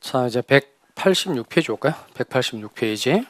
자, 이제 186페이지 올까요? 186페이지.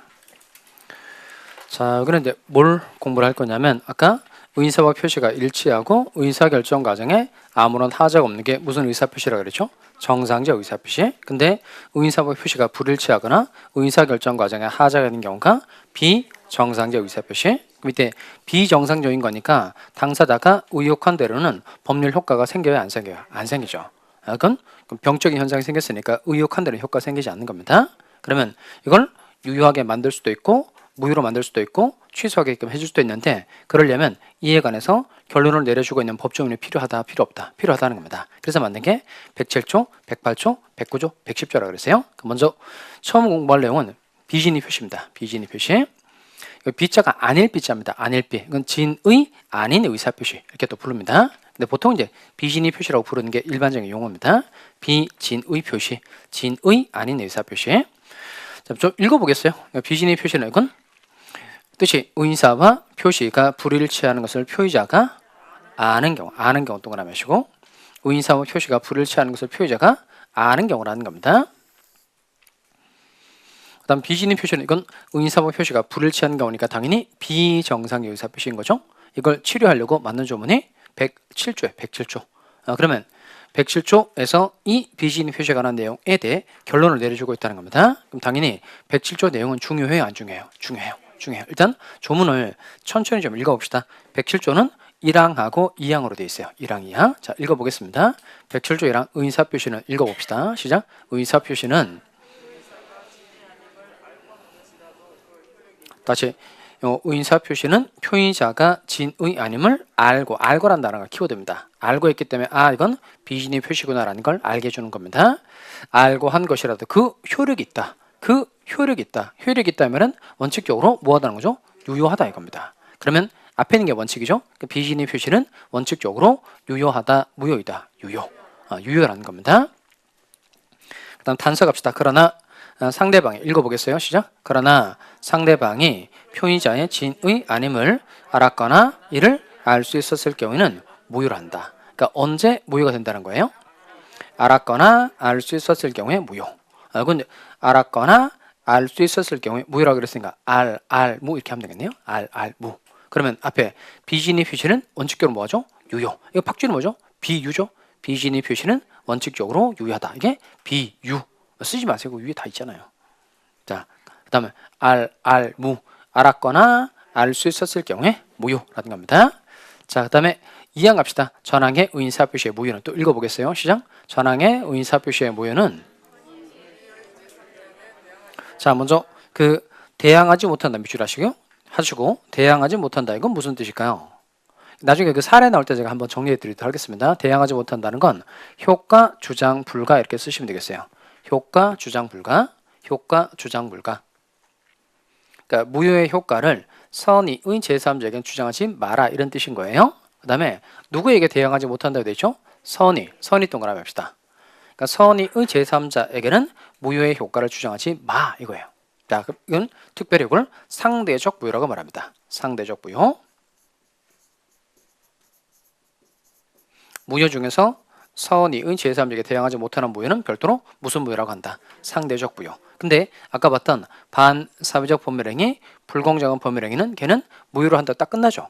자, 여기는 이제 뭘 공부를 할 거냐면 아까 의사와 표시가 일치하고 의사결정 과정에 아무런 하자가 없는 게 무슨 의사표시라고 그랬죠? 정상적 의사표시. 근데 의사와 표시가 불일치하거나 의사결정 과정에 하자가 있는 경우가 비정상적 의사표시. 밑에 비정상적인 거니까 당사자가 의혹한 대로는 법률 효과가 생겨요? 안 생겨요? 안 생기죠. 그건 병적인 현상이 생겼으니까 의혹한 대로 효과가 생기지 않는 겁니다. 그러면 이걸 유효하게 만들 수도 있고 무효로 만들 수도 있고 취소하게끔 해줄 수도 있는데, 그러려면 이에 관해서 결론을 내려주고 있는 법조문이 필요하다, 필요 없다, 필요하다는 겁니다. 그래서 만든 게 107조, 108조, 109조, 110조라고 그랬어요. 먼저 처음 공부할 내용은 비진의 표시입니다. 비진의 표시. 비자가 아닐 비자입니다. 아닐 비. 이건 진의 아닌 의사표시 이렇게 또 부릅니다. 근데 보통 이제 비진의 표시라고 부르는 게 일반적인 용어입니다. 비진의 표시, 진의 아닌 의사표시. 자, 좀 읽어보겠어요. 비진의 표시는 이건 뜻이 의사와 표시가 불일치하는 것을 표의자가 아는 경우 동그라미 하시고, 의사와 표시가 불일치하는 것을 표의자가 아는 경우라는 겁니다. 그 다음 비진의 표시는 이건 의사와 표시가 불일치하는 경우니까 당연히 비정상의 의사 표시인 거죠. 이걸 치료하려고 만든 조문이 107조예요. 107조. 그러면 107조에서 이 비진의 표시에 관한 내용에 대해 결론을 내려주고 있다는 겁니다. 그럼 당연히 107조 내용은 중요해요? 안 중요해요? 중요해요. 일단 조문을 천천히 좀 읽어봅시다. 107조는 1항하고 2항으로 되어 있어요. 1항, 2항. 자, 읽어보겠습니다. 107조 1항 의사표시는 읽어봅시다. 시작. 의사표시는 다시 의사표시는 표의자가 진의 아님을 알고란 단어가 키워드입니다. 알고 있기 때문에 이건 비진의 표시구나라는 걸 알게 해주는 겁니다. 알고 한 것이라도 그 효력이 있다. 효력이 있다면은 원칙적으로 뭐 하다는 거죠? 유효하다 이겁니다. 그러면 앞에 있는 게 원칙이죠. 비진의 표시는 원칙적으로 유효하다, 무효이다. 유효라는 겁니다. 그 다음 단서 갑시다. 그러나 상대방이 읽어보겠어요. 시작. 그러나 상대방이 표의자의 진의 아님을 알았거나 이를 알 수 있었을 경우에는 무효를 한다. 그러니까 언제 무효가 된다는 거예요? 알았거나 알 수 있었을 경우에 무효. 근데 알았거나 알 수 있었을 경우에 무효라고 그랬으니까 무 이렇게 하면 되겠네요. 무. 그러면 앞에 비진의 표시는 원칙적으로 뭐죠? 유효. 이거 박쥐는 뭐죠? 비유죠. 비진의 표시는 원칙적으로 유효하다. 이게 비유. 쓰지 마세요. 위에 다 있잖아요. 자, 그 다음에 무. 알았거나 알 수 있었을 경우에 무효라는 겁니다. 자, 그 다음에 2항 갑시다. 전항의 의사표시의 무효는 또 읽어보겠어요. 시작. 전항의 의사표시의 무효는 자, 먼저 대항하지 못한다 밑줄 하시고 대항하지 못한다. 이건 무슨 뜻일까요? 나중에 그 사례 나올 때 제가 한번 정리해 드리도록 하겠습니다. 대항하지 못한다는 건 효과, 주장, 불가 이렇게 쓰시면 되겠어요. 효과, 주장, 불가. 그러니까 무효의 효과를 선의의 제3자에게는 주장하지 마라 이런 뜻인 거예요. 그 다음에 누구에게 대항하지 못한다고 되죠? 선의 동그라미 합시다. 그러니까 선의의 제3자에게는 무효의 효과를 주장하지 마 이거예요. 자, 이건 특별히 이걸 상대적 무효라고 말합니다. 상대적 무효. 무효 중에서 선의의 제3자에게 대항하지 못하는 무효는 별도로 무슨 무효라고 한다? 상대적 무효. 근데 아까 봤던 반사회적 법률행위, 불공정한 법률행위는 걔는 무효로 한다 딱 끝나죠.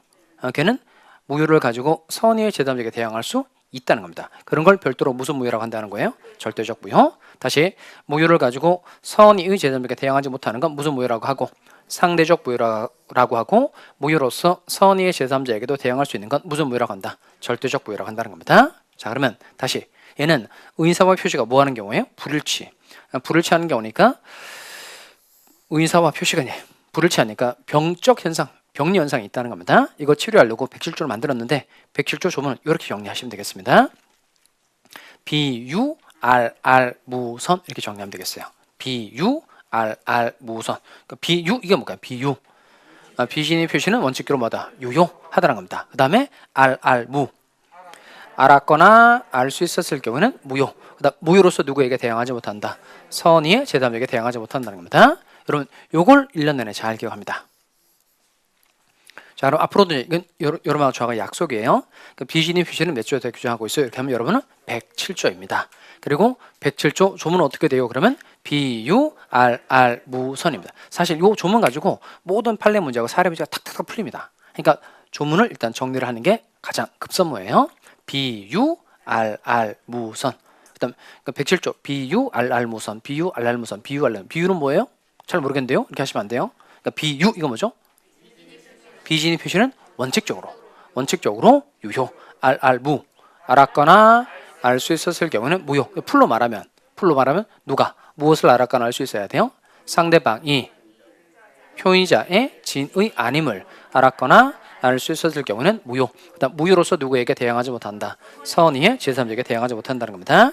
걔는 무효를 가지고 선의의 제3자에게 대항할 수 있다는 겁니다. 그런 걸 별도로 무슨 무효라고 한다는 거예요? 절대적 무효. 다시 무효를 가지고 선의의 제3자에게 대항하지 못하는 건 무슨 무효라고 하고, 상대적 무효라고 하고, 무효로서 선의의 제3자에게도 대항할 수 있는 건 무슨 무효라고 한다? 절대적 무효라고 한다는 겁니다. 자, 그러면 다시 얘는 의사와 표시가 뭐 하는 경우예요? 불일치하는 경우니까 의사와 표시가 불일치하니까 병적 현상, 병리 현상이 있다는 겁니다. 이거 치료하려고 107조를 만들었는데 107조 조문은 이렇게 정리하시면 되겠습니다. 비유, 무선 이렇게 정리하면 되겠어요. 비유, 무선. 그러니까 비유 이게 뭘까요? 비유. 비진의 표시는 원칙적으로 뭐다? 유효하다는 겁니다. 그 다음에 무. 알았거나 알 수 있었을 경우는 무효. 그다음 무효로서 누구에게 대항하지 못한다? 선의의 제3자에게 대항하지 못한다는 겁니다. 여러분 요걸 1년 내내 잘 기억합니다. 자, 그럼 앞으로도 이건 여러분하고 저하고 약속이에요. 그 비진입 표시는 몇 조에 규정하고 있어요? 이렇게 하면 여러분은 107조입니다. 그리고 107조 조문은 어떻게 돼요? 그러면 비유알알무선입니다. 사실 이 조문 가지고 모든 판례 문제하고 사례 문제가 탁탁탁 풀립니다. 그러니까 조문을 일단 정리를 하는 게 가장 급선무예요. 비유알알무선. 그다음 107조 비유알알무선, 비유알알무선, 비유알알. 비유는 뭐예요? 잘 모르겠는데요. 이렇게 하시면 안 돼요. 그러니까 비유 이거 뭐죠? 비진입 표시는 원칙적으로 유효, 알알무 알았거나 알 수 있었을 경우는 무효. 풀로 말하면 누가 무엇을 알았거나 알 수 있어야 돼요? 상대방이 표의자의 진의 아님을 알았거나 알 수 있었을 경우는 무효. 그다음 무효로서 누구에게 대항하지 못한다. 선의의 제3자에게 대항하지 못한다는 겁니다.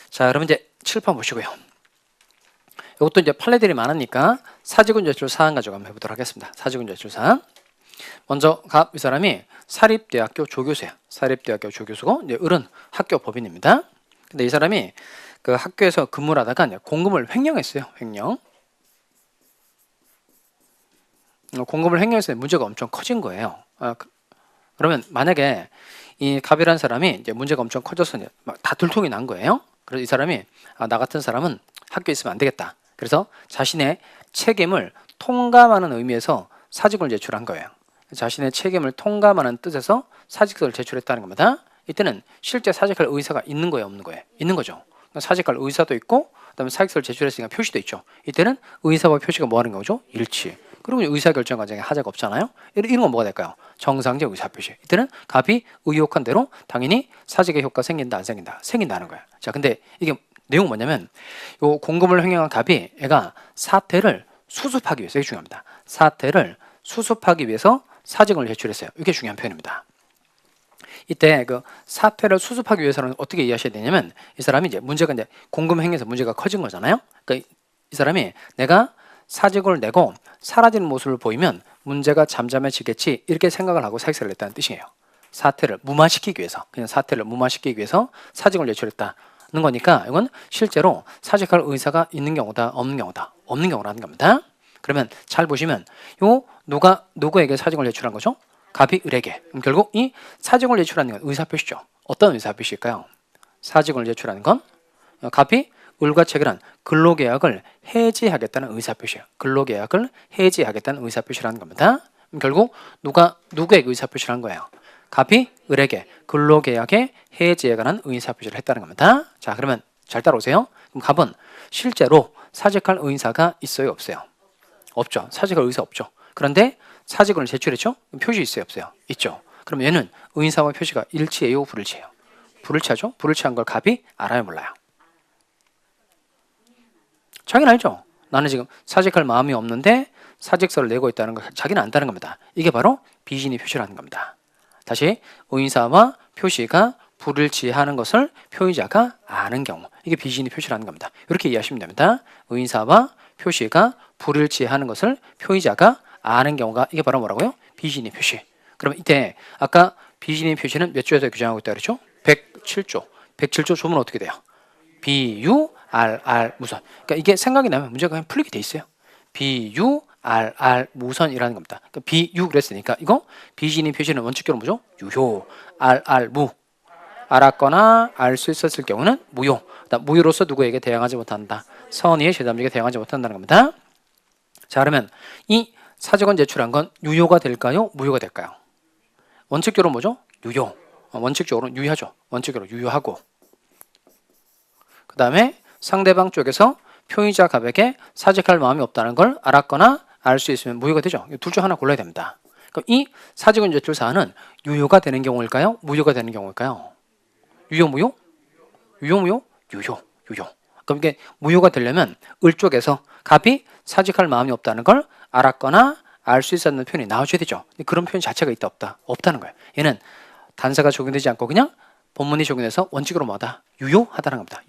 자, 그러면 이제 칠판 보시고요. 이것도 이제 판례들이 많으니까 사직은 제출 사안 가지고 한번 해보도록 하겠습니다. 사직은 제출 사안. 먼저 이 사람이 사립대학교 조교수야. 사립대학교 조교수고 이제 을은 학교 법인입니다. 근데 이 사람이 그 학교에서 근무를 하다가 이제 공금을 횡령했어요. 횡령. 공금을 횡령해서 문제가 엄청 커진 거예요. 그러면 만약에 이 갑이라는 사람이 이제 문제가 엄청 커져서 이제 막 다툴통이 난 거예요. 그래서 이 사람이 나 같은 사람은 학교에 있으면 안 되겠다. 그래서 자신의 책임을 통감하는 의미에서 사직을 제출한 거예요. 자신의 책임을 통감하는 뜻에서 사직서를 제출했다는 겁니다. 이때는 실제 사직할 의사가 있는 거예요, 없는 거예요? 있는 거죠. 사직할 의사도 있고 그다음에 사직서를 제출했으니까 표시도 있죠. 이때는 의사와 표시가 뭐 하는 거죠? 일치. 그리고 의사결정 과정에 하자가 없잖아요. 이런 건 뭐가 될까요? 정상적 의사표시. 이때는 갑이 의혹한 대로 당연히 사직의 효과 생긴다 안 생긴다? 생긴다는 거예요. 자, 근데 이게 내용 뭐냐면 요 공금을 횡령한 갑이 애가 사태를 수습하기 위해서, 이게 중요합니다. 사태를 수습하기 위해서 사직을 제출했어요. 이게 중요한 표현입니다. 이때 그 사태를 수습하기 위해서는 어떻게 이해하셔야 되냐면 이 사람이 이제 문제가 이제 공금 행위에서 문제가 커진 거잖아요. 그러니까 이 사람이 내가 사직을 내고 사라지는 모습을 보이면 문제가 잠잠해지겠지 이렇게 생각을 하고 사직서를 냈다는 뜻이에요. 사태를 무마시키기 위해서, 그냥 사태를 무마시키기 위해서 사직을 제출했다는 거니까 이건 실제로 사직할 의사가 있는 경우다, 없는 경우다, 없는 경우라는 겁니다. 그러면 잘 보시면 요 누구에게 사직을 제출한 거죠? 갑이 을에게. 그럼 결국 이 사직을 제출하는 건 의사표시죠. 어떤 의사표시일까요? 사직을 제출하는 건 갑이 을과 체결한 근로계약을 해지하겠다는 의사표시예요. 근로계약을 해지하겠다는 의사표시라는 겁니다. 그럼 결국 누구에게 의사표시를 한 거예요? 갑이 을에게 근로계약의 해지에 관한 의사표시를 했다는 겁니다. 자, 그러면 잘 따라오세요. 그럼 갑은 실제로 사직할 의사가 있어요, 없어요? 없죠. 사직할 의사 없죠. 그런데 사직을 제출했죠? 표시 있어요, 없어요? 있죠. 그럼 얘는 의사와 표시가 일치해요, 불일치해요? 불일치하죠. 불일치한 걸 갑이 알아요, 몰라요? 자기는 알죠. 나는 지금 사직할 마음이 없는데 사직서를 내고 있다는 걸 자기는 안다는 겁니다. 이게 바로 비진입 표시라는 겁니다. 다시 의사와 표시가 불일치하는 것을 표의자가 아는 경우, 이게 비진입 표시라는 겁니다. 이렇게 이해하시면 됩니다. 의사와 표시가 불일치하는 것을 표의자가 아는 경우가 이게 바로 뭐라고요? 비진입 표시. 그러면 이때 아까 비진입 표시는 몇 조에서 규정하고 있다 그랬죠? 107조. 107조 조문은 어떻게 돼요? 비유 알알 무선. 그러니까 이게 생각이 나면 문제가 그냥 풀리게 돼 있어요. 비유 알알 무선이라는 겁니다. 그러니까 비유 그랬으니까 이거 비진입 표시는 원칙적으로 뭐죠? 유효. 알알 무 알았거나 알 수 있었을 경우는 무효. 무효로서 누구에게 대항하지 못한다. 선의의 제3자에게 대항하지 못한다는 겁니다. 자, 그러면 이 사직원 제출한 건 유효가 될까요? 무효가 될까요? 원칙적으로 뭐죠? 유효. 원칙적으로 유효하죠. 원칙적으로 유효하고. 그 다음에 상대방 쪽에서 표의자 갑에게 사직할 마음이 없다는 걸 알았거나 알 수 있으면 무효가 되죠. 둘 중 하나 골라야 됩니다. 그럼 이 사직원 제출 사안은 유효가 되는 경우일까요? 무효가 되는 경우일까요? 유효, 무효? 유효, 무효? 유효. 그럼 이게 무효가 되려면 을 쪽에서 갑이 사직할 마음이 없다는 걸 알았거나 알 수 있었는 표현이 나와줘야 되죠. 그런 표현 자체가 있다, 없다? 없다는 거예요. 얘는 단사가 적용되지 않고 그냥 본문이 적용돼서 원칙으로 뭐다? 유효하다는 겁니다.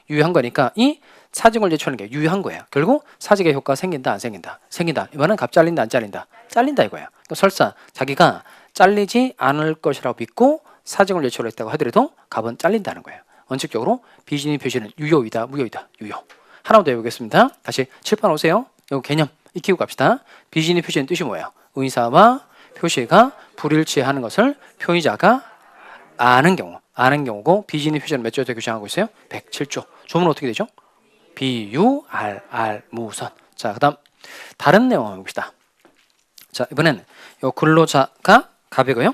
유효한 거니까 이 사직을 제출하는 게 유효한 거예요. 결국 사직의 효과가 생긴다, 안 생긴다? 생긴다. 이거는 갑 잘린다, 안 잘린다? 잘린다 이거예요. 그러니까 설사 자기가 잘리지 않을 것이라고 믿고 사직을 제출했다고 하더라도 갑은 잘린다는 거예요. 원칙적으로 비진입 표시는 유효이다, 무효이다? 유효. 하나만 더 해보겠습니다. 다시 칠판 오세요. 이 개념 익히고 갑시다. 비진입 표시는 뜻이 뭐예요? 의사와 표시가 불일치하는 것을 표의자가 아는 경우고 비진의 표시는 몇 조에 규정하고 있어요? 107조. 조문 어떻게 되죠? 비유 알 무선. 자, 그다음 다른 내용 봅시다. 자, 이번엔 요 근로자가 갑이고요.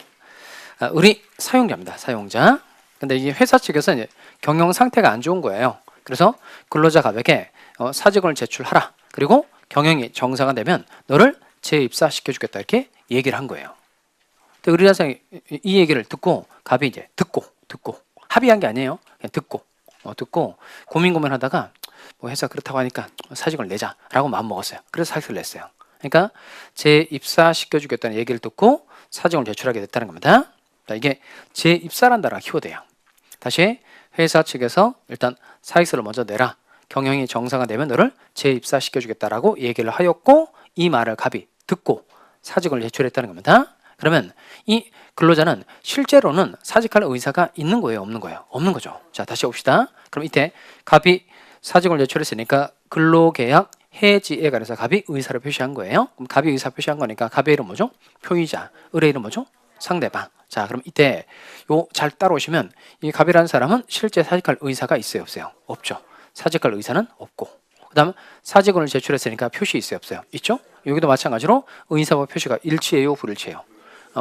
우리 사용자입니다. 사용자. 근데 이게 회사 측에서 이제 경영 상태가 안 좋은 거예요. 그래서 근로자 갑에게 사직원을 제출하라. 그리고 경영이 정상화 되면 너를 재입사시켜주겠다 이렇게 얘기를 한 거예요. 근데 우리 회사이 이 얘기를 듣고 갑이 이제 듣고 합의한 게 아니에요. 그냥 듣고 고민하다가 뭐 회사 그렇다고 하니까 사직원을 내자라고 마음 먹었어요. 그래서 사직을 냈어요. 그러니까 재입사시켜주겠다는 얘기를 듣고 사직원을 제출하게 됐다는 겁니다. 자, 이게 재입사란 단어가 키워드예요. 다시 회사 측에서 일단 사직서를 먼저 내라. 경영이 정상화되면 너를 재입사시켜주겠다라고 얘기를 하였고 이 말을 갑이 듣고 사직을 제출했다는 겁니다. 그러면 이 근로자는 실제로는 사직할 의사가 있는 거예요? 없는 거예요? 없는 거죠. 자, 다시 봅시다. 그럼 이때 갑이 사직을 제출했으니까 근로계약 해지에 관해서 갑이 의사를 표시한 거예요. 그럼 갑이 의사 표시한 거니까 갑의 이름 뭐죠? 표의자. 을의 이름 뭐죠? 상대방. 자, 그럼 이때 요 잘 따라오시면 이 갑이라는 사람은 실제 사직할 의사가 있어요? 없어요? 없죠. 사직할 의사는 없고, 그 다음 사직원을 제출했으니까 표시 있어요? 없어요? 있죠? 여기도 마찬가지로 의사와 표시가 일치해요? 불일치해요?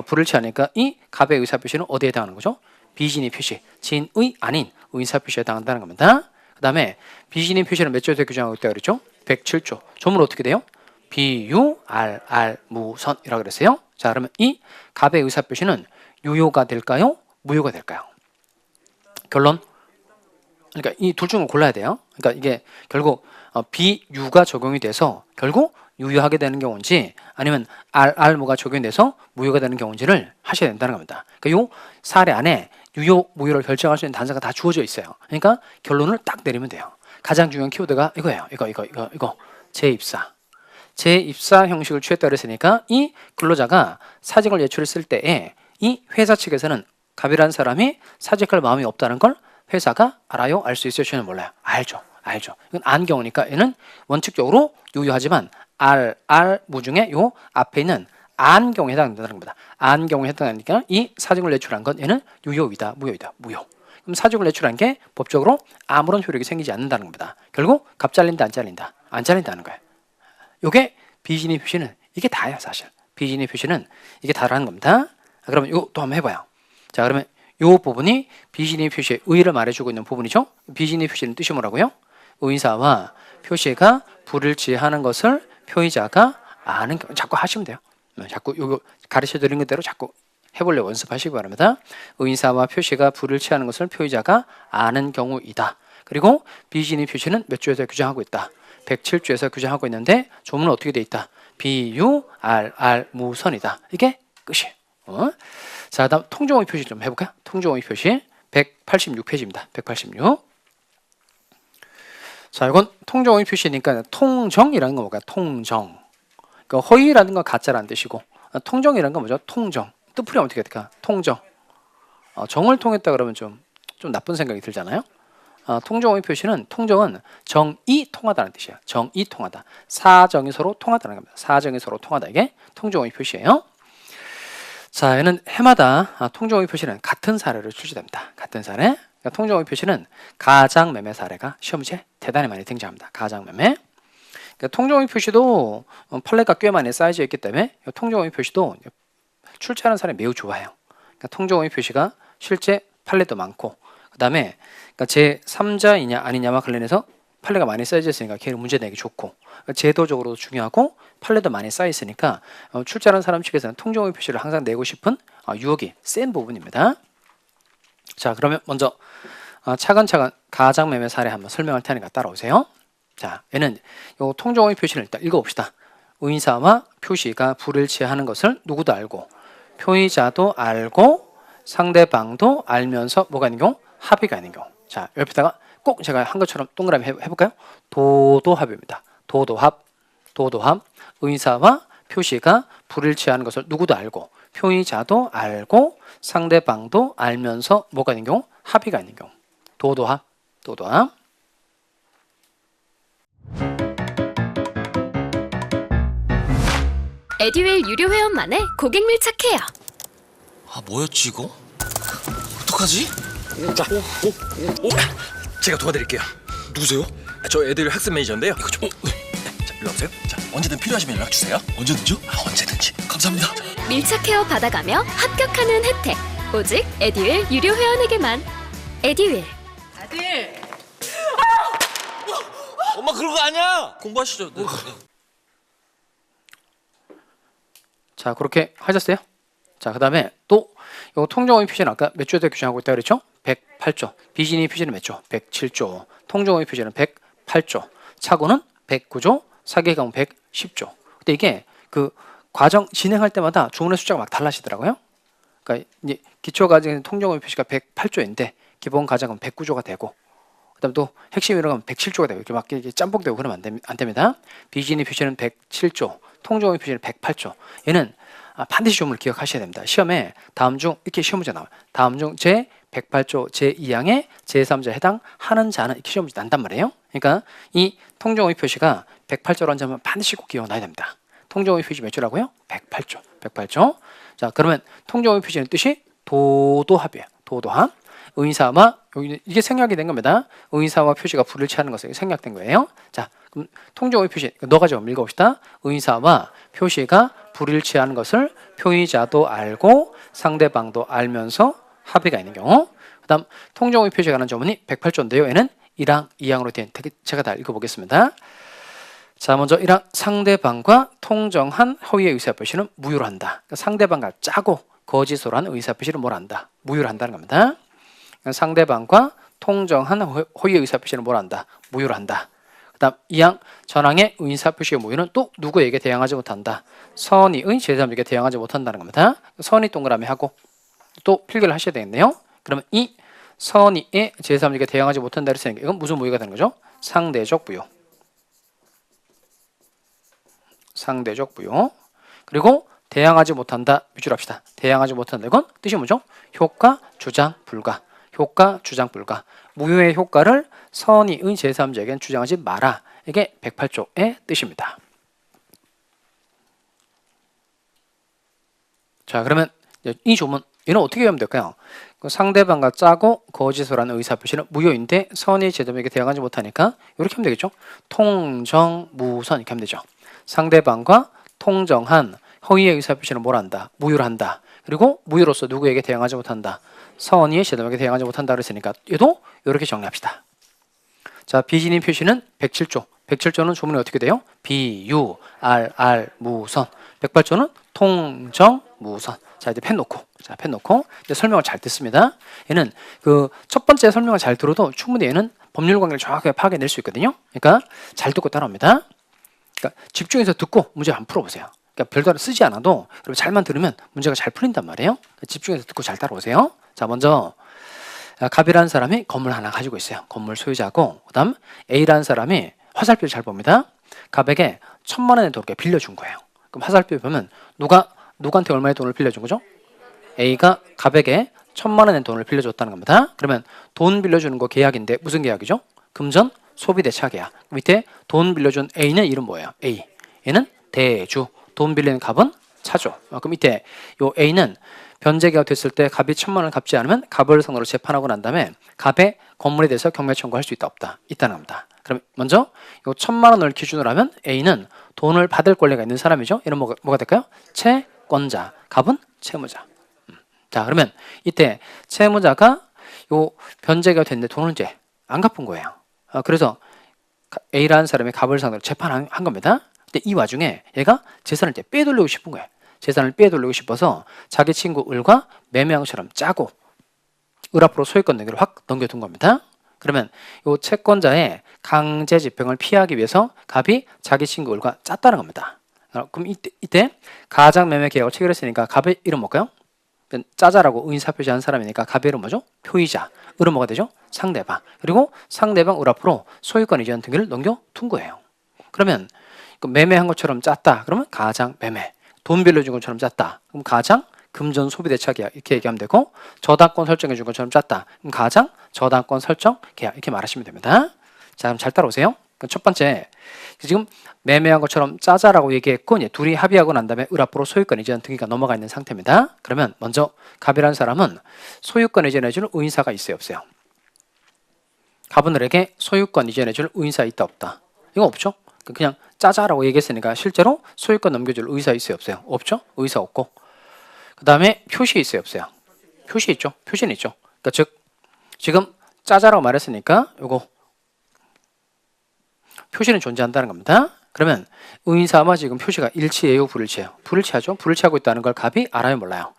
불일치하니까 이 갑의 의사 표시는 어디에 해당하는 거죠? 비진의 표시, 진의 아닌 의사 표시에 해당한다는 겁니다. 그 다음에 비진의 표시는 몇 조에 규정하고 있다고 그랬죠? 107조. 조문 어떻게 돼요? 비유 알 무선이라고 그랬어요. 자, 그러면 이 갑의 의사 표시는 유효가 될까요? 무효가 될까요? 결론. 그러니까 이 둘 중을 골라야 돼요. 그러니까 이게 결국 비유가 적용이 돼서 결국 유효하게 되는 경우인지 아니면 알무가 적용이 돼서 무효가 되는 경우인지를 하셔야 된다는 겁니다. 그러니까 이 사례 안에 유효, 무효를 결정할 수 있는 단서가 다 주어져 있어요. 그러니까 결론을 딱 내리면 돼요. 가장 중요한 키워드가 이거예요. 이거. 재입사 형식을 취했다 그랬으니까 이 근로자가 사직을 제출했을 때에 이 회사 측에서는 갑이라는 사람이 사직할 마음이 없다는 걸 회사가 알아요? 알 수 있어요? 저는 몰라요. 알죠. 이건 안 경우니까 얘는 원칙적으로 유효하지만 무 중에 요 앞에 있는 안 경우에 해당된다는 겁니다. 안 경우에 해당하니까 이 사직을 제출한 건 얘는 유효이다, 무효이다, 무효. 그럼 사직을 제출한 게 법적으로 아무런 효력이 생기지 않는다는 겁니다. 결국 갑 잘린다, 안 잘린다? 안 잘린다는 거예요. 요게 비진의 표시는 이게 다예요, 사실. 비진의 표시는 이게 다라는 겁니다. 그러면 이거 또 한번 해봐요. 자, 그러면 이 부분이 비진의 표시의 의의를 말해주고 있는 부분이죠. 비진의 표시는 뜻이 뭐라고요? 의사와 표시가 불일치하는 것을 표의자가 아는 경우. 자꾸 하시면 돼요. 자꾸 요거 가르쳐드린 것대로 자꾸 해보려고 연습하시기 바랍니다. 의사와 표시가 불일치하는 것을 표의자가 아는 경우이다. 그리고 비진의 표시는 몇 조에서 규정하고 있다? 107조에서 규정하고 있는데 조문은 어떻게 돼 있다? 비유 알 무선이다. 이게 끝이에요. 자, 다음 통정의 표시 좀 해볼까요? 통정의 표시 186페이지입니다. 186. 자, 이건 통정의 표시니까 통정이라는 건 뭘까요? 통정. 그러니까 허위라는 건 가짜라는 뜻이고 통정이라는 건 뭐죠? 통정. 뜻풀이하면 어떻게 될까? 통정. 정을 통했다 그러면 좀 나쁜 생각이 들잖아요. 통정의 표시는 통정은 정이 통하다는 뜻이에요. 정이 통하다. 사정이 서로 통하다는 겁니다. 사정이 서로 통하다. 이게 통정의 표시예요. 자, 얘는 해마다 통정의 표시는 같은 사례로 출시됩니다. 같은 사례. 그러니까 통정의 표시는 가장매매 사례가 시험 문제에 대단히 많이 등장합니다. 가장매매. 그러니까 통정의 표시도 판례가 꽤 많이 쌓여져 있기 때문에 통정의 표시도 출제하는 사람이 매우 좋아해요. 그러니까 통정의 표시가 실제 판례도 많고, 그 다음에 그러니까 제3자이냐 아니냐와 관련해서 판례가 많이 쌓여져 있으니까 걔를 문제 내기 좋고, 그러니까 제도적으로도 중요하고 판례도 많이 쌓여 있으니까 출제하는 사람 측에서는 통정의 표시를 항상 내고 싶은 유혹이 센 부분입니다. 자, 그러면 먼저 차근차근 가장매매 사례 한번 설명할 테니까 따라오세요. 자, 얘는 요 통정의 표시를 일단 읽어봅시다. 의사와 표시가 불일치하는 것을 누구도 알고 표의자도 알고 상대방도 알면서 뭐가 있는 경우? 합의가 있는 경우. 자, 옆에다가 꼭 제가 한 것처럼 동그라미 해볼까요? 도도합입니다. 도도합. 의사와 표시가 불일치하는 것을 누구도 알고 표의자도 알고 상대방도 알면서 뭐가 있는 경우? 합의가 있는 경우. 도도합. 에듀윌 유료 회원만의 고객 밀착 케어. 아, 뭐였지 이거? 어떡하지? 자, 제가 도와드릴게요. 누구세요? 저 애들 학습 매니저인데요. 이거 좀. 네. 자, 일로 와보세요. 자, 언제든 필요하시면 연락 주세요. 언제든지요? 아, 언제든지. 감사합니다. 밀착 케어 받아가며 합격하는 혜택. 오직 에듀윌 유료 회원에게만. 에듀윌. 아들, 엄마 그런 거 아니야. 공부하시죠. 네. 자, 그렇게 하셨어요? 자, 그 다음에 또 요 통정호의 표시는 아까 몇 조에 규정하고 있다 그랬죠? 108조. 비진이 표시는 몇 조? 107조. 통정호의 표시는 108조. 차고는 109조. 사기감은 110조. 근데 이게 그 과정 진행할 때마다 조문의 숫자가 막 달라지더라고요. 그러니까 이제 기초 과정의 통정호의 표시가 108조인데 기본 과정은 109조가 되고, 그다음 또 핵심 이론은 107조가 되고, 이렇게 막 이렇게 짬뽕되고 그러면 안 됩니다. 비진이 표시는 107조, 통정호의 표시는 108조. 얘는 반드시 조문을 기억하셔야 됩니다. 시험에 다음 중 이렇게 시험 문제 나와요. 다음 중 제 108조 제2항의 제3조에 해당하는 자는 이렇게 시험 문제 난단 말이에요. 그러니까 이 통정호의 표시가 108조라는 점은 반드시 꼭 기억나야 됩니다. 통정호의 표시 몇 조라고요? 108조. 108조. 자, 그러면 통정호의 표시는 뜻이 도도합이에요. 도도합. 의사와 여기 이게 생략이 된 겁니다. 의사와 표시가 불일치하는 것은 생략된 거예요. 자, 그럼 통정호의 표시 넣어가지고 읽어봅시다. 의사와 표시가 불일치하는 것을 표의자도 알고 상대방도 알면서 합의가 있는 경우. 그다음 통정호의 표시가 하는 조문이 108조인데요. 얘는 1항, 2항으로 된 제가 다 읽어보겠습니다. 자, 먼저 1항 상대방과 통정한 허위의 의사표시는 무효로 한다. 그러니까 상대방과 짜고 거짓으로 한 의사표시를 뭘 한다? 무효로 한다는 겁니다. 상대방과 통정한 허위의 의사표시는 뭘 한다? 무효로 한다. 그 다음 2항 전항의 의사표시의 무효는 또 누구에게 대항하지 못한다? 선의의 제3자에게 대항하지 못한다는 겁니다. 선의 동그라미 하고 또 필기를 하셔야 되겠네요. 그러면 이 선의의 제3자에게 대항하지 못한다 했으니까 이건 무슨 무효가 되는 거죠? 상대적 무효. 상대적 무효. 그리고 대항하지 못한다 밑줄 합시다. 대항하지 못한다 이건 뜻이 뭐죠? 효과 주장 불가. 효과 주장 불가. 무효의 효과를 선의의 제3자에게는 주장하지 마라. 이게 108조의 뜻입니다. 자, 그러면 이 조문 얘는 어떻게 하면 될까요? 상대방과 짜고 거짓을 하는 의사표시는 무효인데 선의 제3자에게 대항하지 못하니까 이렇게 하면 되겠죠? 통정무선 이렇게 하면 되죠. 상대방과 통정한 허위의 의사표시는 뭘 한다? 무효를 한다. 그리고 무효로서 누구에게 대항하지 못한다? 선의의 제3자에게 대항하지 못한다 그랬으니까 얘도 이렇게 정리합시다. 자, 비진인 표시는 107조. 107조는 조문이 어떻게 돼요? 비유, 무선. 108조는 통정무선. 자, 이제 펜 놓고. 자, 펜 놓고 이제 설명을 잘 듣습니다. 얘는 그 첫 번째 설명을 잘 들어도 충분히 얘는 법률 관계를 정확하게 파악해낼 수 있거든요. 그러니까 잘 듣고 따라옵니다. 그러니까 집중해서 듣고 문제 안 풀어보세요. 그러니까 별다른 쓰지 않아도 여러분 잘만 들으면 문제가 잘 풀린단 말이에요. 그러니까 집중해서 듣고 잘 따라오세요. 자, 먼저 갑이라는 사람이 건물 하나 가지고 있어요. 건물 소유자고, 그다음 A라는 사람이 화살표를 잘 봅니다. 갑에게 1,000만 원의 돈을 빌려준 거예요. 그럼 화살표 보면 누구한테 얼마의 돈을 빌려준 거죠? A가 갑에게 1,000만 원의 돈을 빌려줬다는 겁니다. 그러면 돈 빌려주는 거 계약인데 무슨 계약이죠? 금전 소비대차 계약. 밑에 돈 빌려준 A는 이름 뭐예요? A. 얘는 대주. 돈 빌리는 갑은 차죠. 그럼 밑에 요 A는 변제가 됐을 때 갑이 1,000만 원을 갚지 않으면 갑을 상으로 재판하고 난 다음에 갑의 건물에 대해서 경매 청구할 수 있다 없다? 있다는 겁니다. 그럼 먼저 요 1,000만 원을 기준으로 하면 A는 돈을 받을 권리가 있는 사람이죠. 얘는 뭐가 될까요? 채권자. 갑은 채무자. 자, 그러면 이때 채무자가 요 변제가 됐는데 돈을 이제 안 갚은 거예요. 그래서 A라는 사람이 갑을 상으로 재판한 겁니다. 근데 이 와중에 얘가 재산을 이제 빼돌리고 싶은 거예요. 재산을 빼돌리고 싶어서 자기 친구 을과 매매한 것처럼 짜고 을 앞으로 소유권 등기를 확 넘겨둔 겁니다. 그러면 이 채권자의 강제 집행을 피하기 위해서 갑이 자기 친구 을과 짰다는 겁니다. 그럼 이때 가장 매매 계약을 체결했으니까 갑의 이름 뭘까요? 짜자라고 의사표시한 사람이니까 갑의 이름 뭐죠? 표의자. 을은 뭐가 되죠? 상대방. 그리고 상대방 을 앞으로 소유권 이전 등기를 넘겨둔 거예요. 그러면 매매한 것처럼 짰다. 그러면 가장 매매. 돈 빌려준 것처럼 짰다. 그럼 가장 금전 소비대차 계약 이렇게 얘기하면 되고, 저당권 설정해 준 것처럼 짰다. 그럼 가장 저당권 설정 계약 이렇게 말하시면 됩니다. 자, 그럼 잘 따라오세요. 첫 번째 지금 매매한 것처럼 짜자라고 얘기했고 이제 둘이 합의하고 난 다음에 을 앞으로 소유권 이전 등기가 넘어가 있는 상태입니다. 그러면 먼저 갑이라는 사람은 소유권 이전해줄 의인사가 있어요, 없어요? 갑은을에게 소유권 이전해줄 의인사 있다, 없다? 이거 없죠? 그냥 짜자라고 얘기했으니까 실제로 소유권 넘겨줄 의사 있어요, 없어요? 없죠? 의사 없고. 그 다음에 표시 있어요, 없어요? 표시 있죠? 표시는 있죠. 그러니까 즉 지금 짜자라고 말했으니까 요거 표시는 존재한다는 겁니다. 그러면 의인사와 지금 표시가 일치해요, 불일치해요? 불일치하죠. 불일치하고 있다는 걸 갑이 알아요, 몰라요?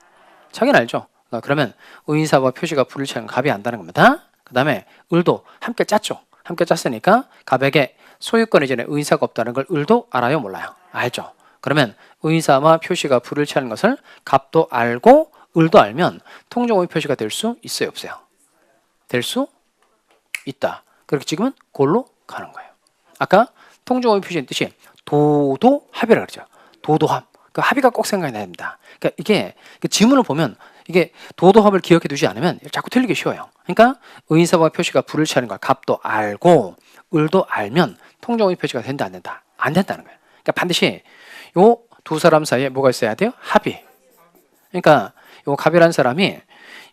자기는 알죠. 그러면 의인사와 표시가 불일치하는 갑이 안다는 겁니다. 그 다음에 을도 함께 짰죠. 함께 짰으니까 갑에게 소유권 이전에 의인사가 없다는 걸 을도 알아요, 몰라요? 알죠. 그러면 의인사와 표시가 불일치하는 것을 갑도 알고 을도 알면 통정오의 표시가 될 수 있어요, 없어요? 될 수 있다. 그렇게 지금은 골로 가는 거예요. 아까 통정오의 표시의 뜻이 도도합이라고 그러죠. 도도합. 그 합의가 꼭 생각이 나야 됩니다. 그러니까 이게 그 지문을 보면 이게 도도합을 기억해 두지 않으면 자꾸 틀리기 쉬워요. 그러니까 의인사와 표시가 불일치하는 걸 갑도 알고 을도 알면 통정오의 표시가 된다, 안 된다? 안 된다는 거예요. 그러니까 반드시 요 두 사람 사이에 뭐가 있어야 돼요? 합의. 그러니까 요 갑이라는 사람이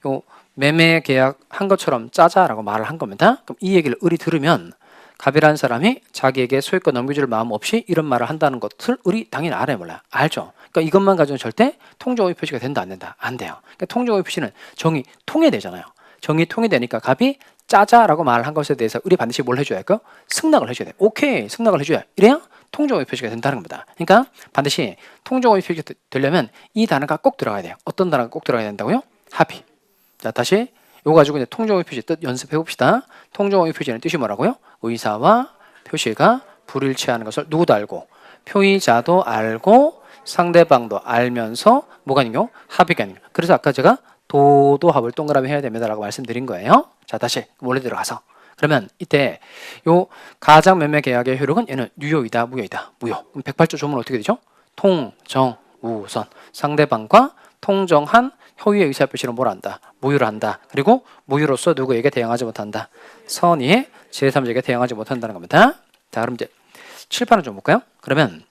요 매매 계약 한 것처럼 짜자라고 말을 한 겁니다. 그럼 이 얘기를 을이 들으면 갑이라는 사람이 자기에게 소유권 넘겨줄 마음 없이 이런 말을 한다는 것을 을이 당연히 알아요, 몰라요? 알죠. 그러니까 이것만 가지고는 절대 통정오의 표시가 된다, 안 된다? 안 돼요. 그러니까 통정오의 표시는 정이 통해되잖아요. 정이 통해되니까 갑이 짜자라고 말을 한 것에 대해서 을이 반드시 뭘 해줘야 할까요? 승낙을 해줘야 돼. 오케이, 승낙을 해줘야. 이래야 통정오의 표시가 된다는 겁니다. 그러니까 반드시 통정오의 표시가 되려면 이 단어가 꼭 들어가야 돼요. 어떤 단어가 꼭 들어가야 된다고요? 합의. 자, 다시 요거 가지고 이제 통정오의 표시 뜻 연습해 봅시다. 통정오의 표시는 뜻이 뭐라고요? 의사와 표시가 불일치하는 것을 누구도 알고 표의자도 알고 상대방도 알면서 뭐가 아니요? 합의가 아니요. 그래서 아까 제가 도도합을 동그라미 해야 됩니다라고 말씀드린 거예요. 자, 다시 원래 들어가서 그러면 이때 요 가장 매매 계약의 효력은 얘는 유효이다, 무효이다? 무효. 그럼 108조 조문 어떻게 되죠? 통정 우선 상대방과 통정한 효의의 의사표시를 뭘 한다? 무효를 한다. 그리고 무효로서 누구에게 대항하지 못한다. 선의의 제3자에게 대항하지 못한다는 겁니다. 자, 그럼 이제 칠판을 좀 볼까요? 그러면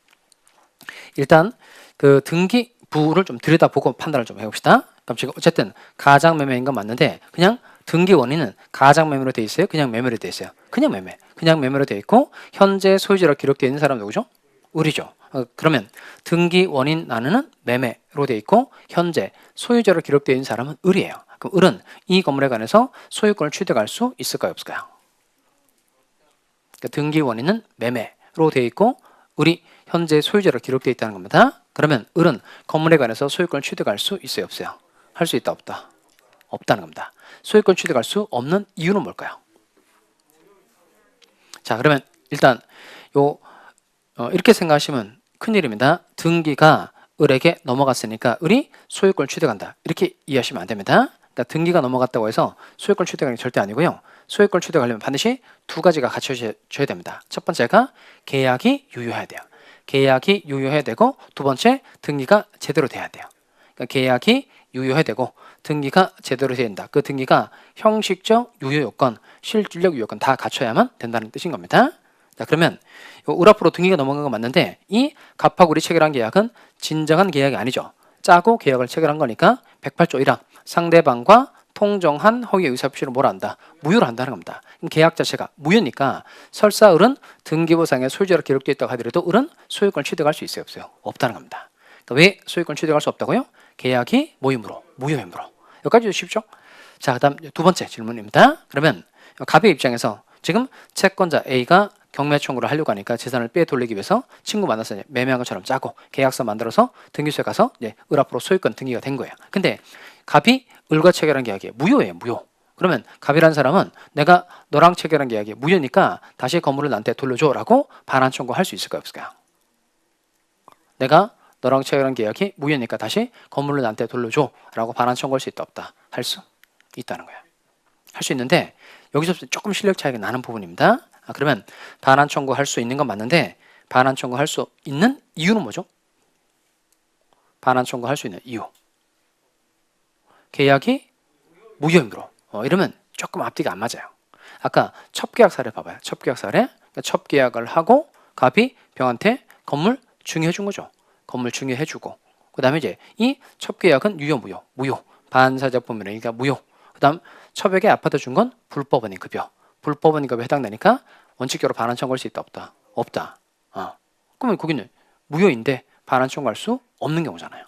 일단 그 등기부를 좀 들여다보고 판단을 좀 해봅시다. 그럼 지금 어쨌든 가장 매매인 건 맞는데 그냥 등기 원인은 가장 매매로 돼 있어요? 그냥 매매로 돼 있어요? 그냥 매매. 그냥 매매로 돼 있고 현재 소유자로 기록되어 있는 사람 누구죠? 을이죠. 그러면 등기 원인 나누는 매매로 돼 있고 현재 소유자로 기록되어 있는 사람은 을이에요. 그럼 을은 이 건물에 관해서 소유권을 취득할 수 있을까요, 없을까요? 그러니까 등기 원인은 매매로 돼 있고 을이 현재 소유자로 기록되어 있다는 겁니다. 그러면 을은 건물에 관해서 소유권을 취득할 수 있어요, 없어요? 할 수 있다, 없다? 없다는 겁니다. 소유권 취득할 수 없는 이유는 뭘까요? 자, 그러면 일단 이렇게 생각하시면 큰일입니다. 등기가 을에게 넘어갔으니까 을이 소유권을 취득한다. 이렇게 이해하시면 안 됩니다. 그러니까 등기가 넘어갔다고 해서 소유권 취득하는 게 절대 아니고요. 소유권 취득하려면 반드시 두 가지가 갖춰져야 됩니다. 첫 번째가 계약이 유효해야 돼요. 계약이 유효해야 되고 두 번째 등기가 제대로 돼야 돼요. 그러니까 계약이 유효해야 되고 등기가 제대로 돼야 된다. 그 등기가 형식적 유효 요건, 실질적 유효 요건 다 갖춰야만 된다는 뜻인 겁니다. 자, 그러면 을 앞으로 등기가 넘어간 건 맞는데 이 갑하고 을이 체결한 계약은 진정한 계약이 아니죠. 짜고 계약을 체결한 거니까 108조 1항 상대방과 통정한 허위의 의사표시를 뭐라 한다? 무효로 한다는 겁니다. 계약 자체가 무효니까 설사 을은 등기부상에 소유자로 기록되어 있다고 하더라도 을은 소유권을 취득할 수 있어요, 없어요? 없다는 겁니다. 그러니까 왜 소유권을 취득할 수 없다고요? 계약이 모임으로, 무효임으로. 여기까지도 쉽죠? 자, 그다음 두 번째 질문입니다. 그러면 갑의 입장에서 지금 채권자 A가 경매 청구를 하려고 하니까 재산을 빼돌리기 위해서 친구 만나서 매매한 것처럼 짜고 계약서 만들어서 등기소에 가서 이제 을 앞으로 소유권 등기가 된 거예요. 근데 갑이 을과 체결한 계약이 무효예요, 무효. 그러면 갑이라는 사람은 내가 너랑 체결한 계약이 무효니까 다시 건물을 나한테 돌려줘라고 반환 청구할 수 있을까요, 없을까요? 내가 너랑 체결한 계약이 무효니까 다시 건물을 나한테 돌려줘라고 반환 청구할 수 있다, 없다? 할 수 있다는 거예요. 할 수 있는데 여기서 조금 실력 차이가 나는 부분입니다. 그러면 반환 청구할 수 있는 건 맞는데 반환 청구할 수 있는 이유는 뭐죠? 반환 청구할 수 있는 이유. 계약이 무효임으로. 이러면 조금 앞뒤가 안 맞아요. 아까 첩계약 사례 봐봐요. 첩계약 사례. 첩계약을 하고 갑이 병한테 건물 증여해 준 거죠. 건물 증여해 주고 그다음에 이제 이 첩계약은 유효 무효 반사적 법률행위가 무효. 그다음 첩에게 아파트 준 건 불법원인 급여. 불법원인 급여에 해당되니까 원칙적으로 반환 청구할 수 있다 없다. 없다. 그러면 거기는 무효인데 반환 청구할 수 없는 경우잖아요.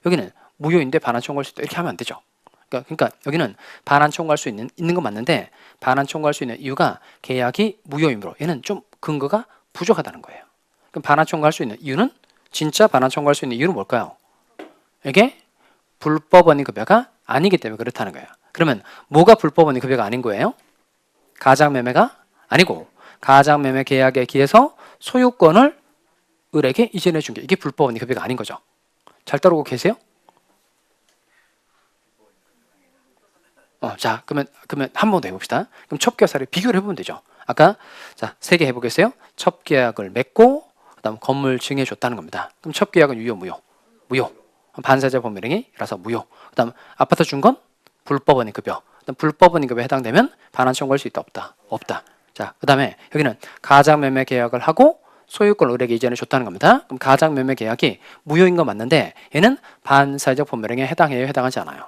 여기는 무효인데 반환 청구할 수 있다. 이렇게 하면 안 되죠. 그러니까 여기는 반환 청구할 수 있는 건 맞는데 반환 청구할 수 있는 이유가 계약이 무효이므로 얘는 좀 근거가 부족하다는 거예요. 그럼 반환 청구할 수 있는 이유는 진짜 반환 청구할 수 있는 이유는 뭘까요? 이게 불법원인 급여가 아니기 때문에 그렇다는 거예요. 그러면 뭐가 불법원인 급여가 아닌 거예요? 가장매매가 아니고 가장매매 계약에 기해서 소유권을 을에게 이전해 준 게 이게 불법원인 급여가 아닌 거죠. 잘 따르고 계세요? 자, 그러면 한 번 더 해봅시다. 그럼 첩계약사를 비교를 해보면 되죠. 아까 자 3개 해보겠어요? 첩계약을 맺고 그다음 건물 증여해 줬다는 겁니다. 그럼 첩계약은 유효 무효. 반사적 법률행위라서 무효. 그다음 아파트 준 건 불법원인 급여. 그다음 불법원인 급여에 해당되면 반환 청구할 수 있다 없다. 자, 그다음에 여기는 가장매매 계약을 하고 소유권 을에게 이전해 줬다는 겁니다. 그럼 가장매매 계약이 무효인 건 맞는데 얘는 반사적 법률행위에 해당해요, 해당하지 않아요?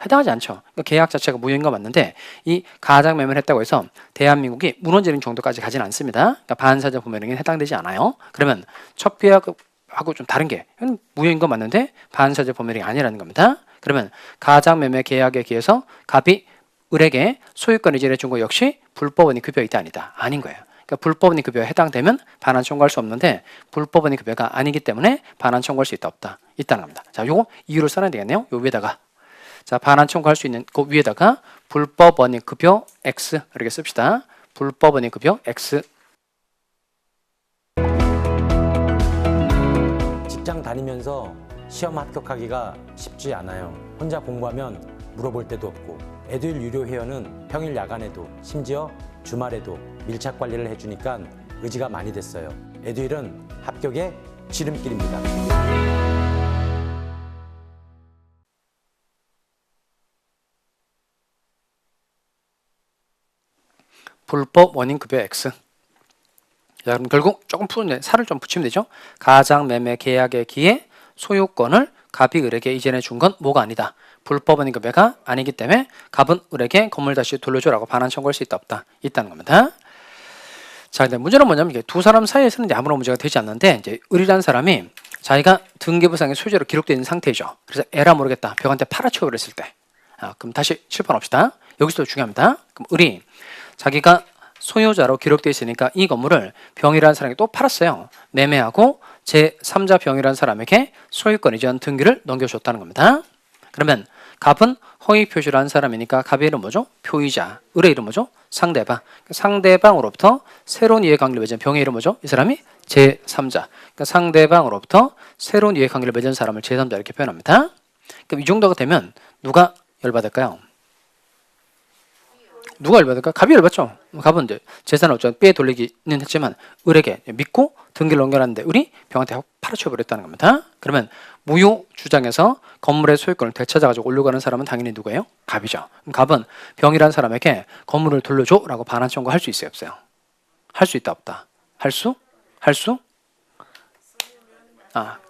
해당하지 않죠. 그러니까 계약 자체가 무효인 건 맞는데 이 가장매매를 했다고 해서 대한민국이 무너지는 정도까지 가지는 않습니다. 그러니까 반사적 법률행위에 해당되지 않아요. 그러면 첩계약하고 좀 다른 게 무효인 건 맞는데 반사적 법률행위 아니라는 겁니다. 그러면 가장매매 계약에 기해서 갑이 을에게 소유권 이전해 준 거 역시 불법원인 급여 있다 아니다? 아닌 거예요. 그러니까 불법원인 급여에 해당되면 반환 청구할 수 없는데 불법원인 급여가 아니기 때문에 반환 청구할 수 있다 없다? 있다는 겁니다. 자, 요거 이유를 써놔야 되겠네요. 요 위에다가 자 반환 청구할 수 있는 그 위에다가 불법원인 급여 X 이렇게 씁시다. 불법원인 급여 X. 직장 다니면서 시험 합격하기가 쉽지 않아요. 혼자 공부하면 물어볼 데도 없고 에듀윌 유료 회원은 평일 야간에도 심지어 주말에도 밀착 관리를 해주니까 의지가 많이 됐어요. 에듀윌은 합격의 지름길입니다. 불법 원인 급여 X. 자, 그럼 결국 조금 푸는데 살을 좀 붙이면 되죠. 가장매매 계약에 기해 소유권을 갑이 을에게 이전해 준 건 뭐가 아니다. 불법 원인 급여가 아니기 때문에 갑은 을에게 건물 다시 돌려줘라고 반환 청구할 수 있다 없다. 있다는 겁니다. 자, 근데 문제는 뭐냐면 이게 두 사람 사이에서는 이제 아무런 문제가 되지 않는데 이제 을이라는 사람이 자기가 등기부상에 소유자로 기록되어 있는 상태이죠. 그래서 에라 모르겠다. 벽한테 팔아치워 버렸을 때. 그럼 다시 칠판 옵시다. 여기서 중요합니다. 그럼 을이 자기가 소유자로 기록되어 있으니까 이 건물을 병이라는 사람에게 또 팔았어요. 매매하고 제3자 병이라는 사람에게 소유권 이전 등기를 넘겨줬다는 겁니다. 그러면 갑은 허위 표시를 한 사람이니까 갑의 이름 뭐죠? 표의자. 을의 이름 뭐죠? 상대방. 상대방으로부터 새로운 이해관계를 맺은 병의 이름 뭐죠? 이 사람이 제3자. 그러니까 상대방으로부터 새로운 이해관계를 맺은 사람을 제3자 이렇게 표현합니다. 그럼 이 정도가 되면 누가 열받을까요? 누가 열받을까? 갑이 열받죠. 갑은 이제 재산을 어쩌면 빼 돌리기는 했지만 을에게 믿고 등기를 넘겨놨는데 을이 병한테 팔아쳐버렸다는 겁니다. 그러면 무효 주장에서 건물의 소유권을 되찾아가지고 올려가는 사람은 당연히 누구예요? 갑이죠. 그럼 갑은 병이라는 사람에게 건물을 돌려줘라고 반환 청구할 수 있어요, 없어요? 할 수 있다, 없다? 할 수?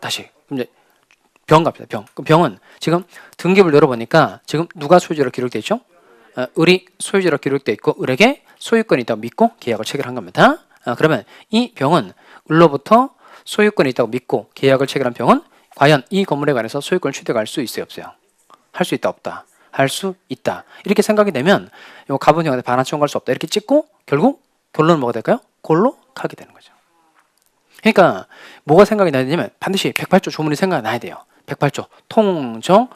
다시. 그럼 이제 병 갑시다. 병. 그럼 병은 지금 등기부를 열어보니까 지금 누가 소유자로 기록되어 있죠? 을이 소유자로 기록되어 있고 을에게 소유권이 있다고 믿고 계약을 체결한 겁니다. 그러면 이 병은 을로부터 소유권이 있다고 믿고 계약을 체결한 병은 과연 이 건물에 관해서 소유권을 취득할 수 있어요, 없어요? 할 수 있다, 없다? 할 수 있다. 이렇게 생각이 되면 이 갑은 형한테 반환 청구할 수 없다. 이렇게 찍고 결국 결론은 뭐가 될까요? 골로 가게 되는 거죠. 그러니까 뭐가 생각이 나야 되냐면 반드시 108조 조문이 생각이 나야 돼요. 108조 통정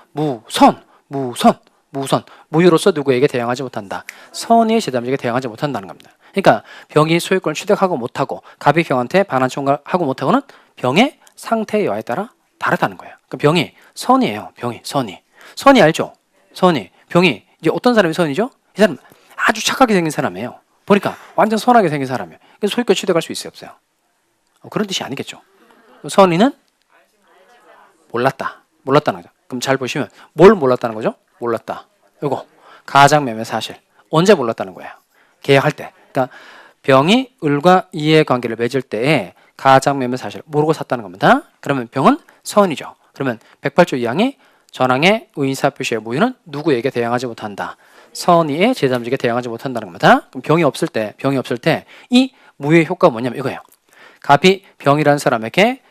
무선 무효로서 누구에게 대항하지 못한다. 선의의 제3자에게 대항하지 못한다는 겁니다. 그러니까 병이 소유권을 취득하고 못하고 갑이 병한테 반환 청구하고 못하고는 병의 상태의 여하에 따라 다르다는 거예요. 그러니까 병이 선이에요. 병이 선이 알죠? 선이 병이 이제 어떤 사람이 선이죠? 이 사람 아주 착하게 생긴 사람이에요. 보니까 완전 선하게 생긴 사람이에요. 그래서 소유권 취득할 수 있어요, 없어요? 그런 뜻이 아니겠죠. 선의는 몰랐다는 거죠. 그럼 잘 보시면 뭘 몰랐다는 거죠? 몰랐다. 이거 가장매매 사실 언제 몰랐다는 거예요? 계약할 때. 그러니까 병이 을과 이해관계를 맺을 때에 가장매매 사실 모르고 샀다는 겁니다. 그러면 병은 선이죠. 그러면 108조 2항이 전항의 의인사 표시의 무효는 누구에게 대항하지 못한다. 선의의 제3자에게 대항하지 못한다는 겁니다. 그럼 병이 없을 때 이 무효의 효과가 뭐냐면 이거예요. 갑이 병이라는 사람에게